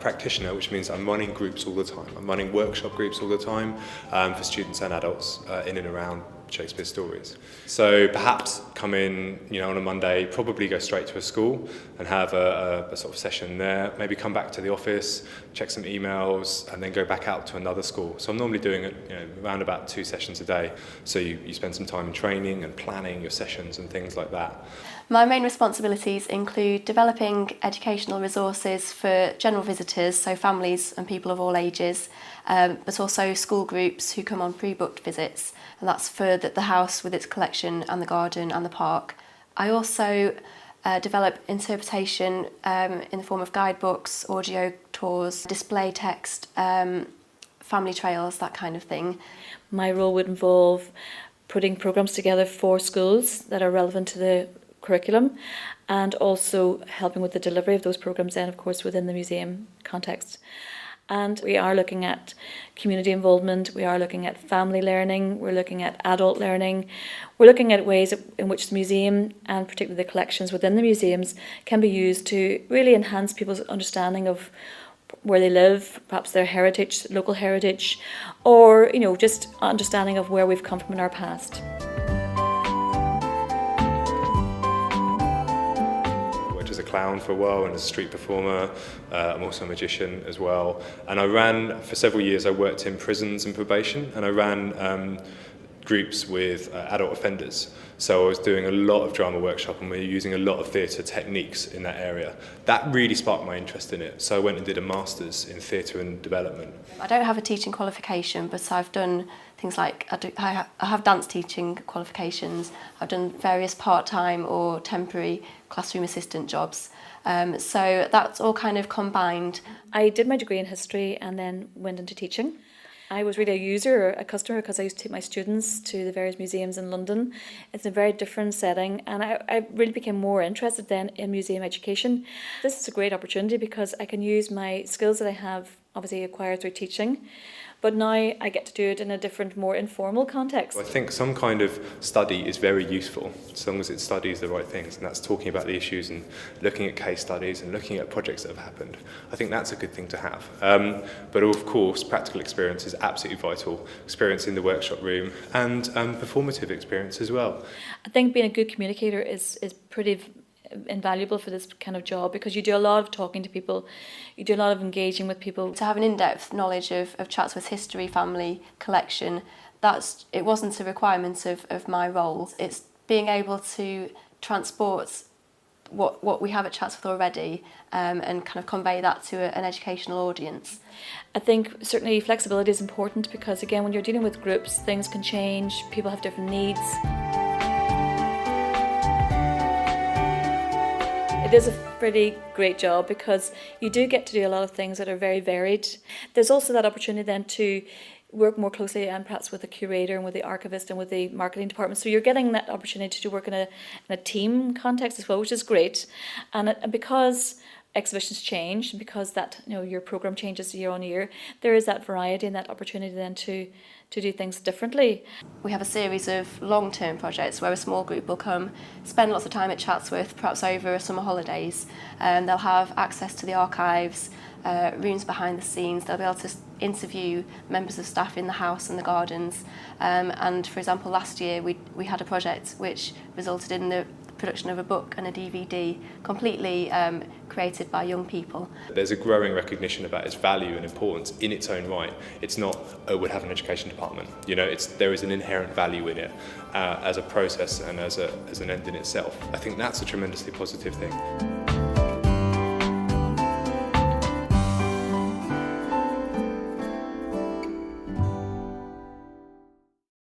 practitioner, which means I'm running groups all the time. I'm running workshop groups all the time for students and adults in and around Shakespeare stories. So perhaps come in, on a Monday, probably go straight to a school and have a sort of session there, maybe come back to the office, check some emails, and then go back out to another school. So I'm normally doing it, around about 2 sessions a day. So you spend some time in training and planning your sessions and things like that. My main responsibilities include developing educational resources for general visitors, so families and people of all ages, but also school groups who come on pre-booked visits, and that's for the house with its collection and the garden and the park. I also develop interpretation in the form of guidebooks, audio tours, display text, family trails, that kind of thing. My role would involve putting programmes together for schools that are relevant to the curriculum, and also helping with the delivery of those programmes then, of course, within the museum context. And we are looking at community involvement, we are looking at family learning, we're looking at adult learning, we're looking at ways in which the museum, and particularly the collections within the museums, can be used to really enhance people's understanding of where they live, perhaps their heritage, local heritage, or just understanding of where we've come from in our past. As a clown for a while and as a street performer. I'm also a magician as well. And I ran, for several years, I worked in prisons and probation, and I ran groups with adult offenders. So I was doing a lot of drama workshop, and we were using a lot of theatre techniques in that area. That really sparked my interest in it. So I went and did a master's in theatre and development. I don't have a teaching qualification, but I've done things like, I have dance teaching qualifications, I've done various part-time or temporary classroom assistant jobs. So that's all kind of combined. I did my degree in history and then went into teaching. I was really a user, a customer, because I used to take my students to the various museums in London. It's a very different setting, and I really became more interested then in museum education. This is a great opportunity because I can use my skills that I have obviously acquired through teaching, but now I get to do it in a different, more informal context. I think some kind of study is very useful, as long as it studies the right things, and that's talking about the issues and looking at case studies and looking at projects that have happened. I think that's a good thing to have. But of course, practical experience is absolutely vital. Experience in the workshop room and performative experience as well. I think being a good communicator is pretty invaluable for this kind of job, because you do a lot of talking to people, you do a lot of engaging with people. To have an in-depth knowledge of Chatsworth's history, family, collection, it wasn't a requirement of my role. It's being able to transport what we have at Chatsworth already and kind of convey that to an educational audience. I think certainly flexibility is important, because again, when you're dealing with groups, things can change, people have different needs. It is a pretty great job because you do get to do a lot of things that are very varied. There's also that opportunity then to work more closely and perhaps with the curator and with the archivist and with the marketing department. So you're getting that opportunity to work in a team context as well, which is great. And because exhibitions change, because that your programme changes year on year, there is that variety and that opportunity then to do things differently. We have a series of long-term projects where a small group will come, spend lots of time at Chatsworth, perhaps over summer holidays, and they'll have access to the archives, rooms behind the scenes. They'll be able to interview members of staff in the house and the gardens. And for example, last year we had a project which resulted in the production of a book and a DVD completely created by young people. There's a growing recognition about its value and importance in its own right. It's not, oh, we'll have an education department. There is an inherent value in it as a process and as an end in itself. I think that's a tremendously positive thing.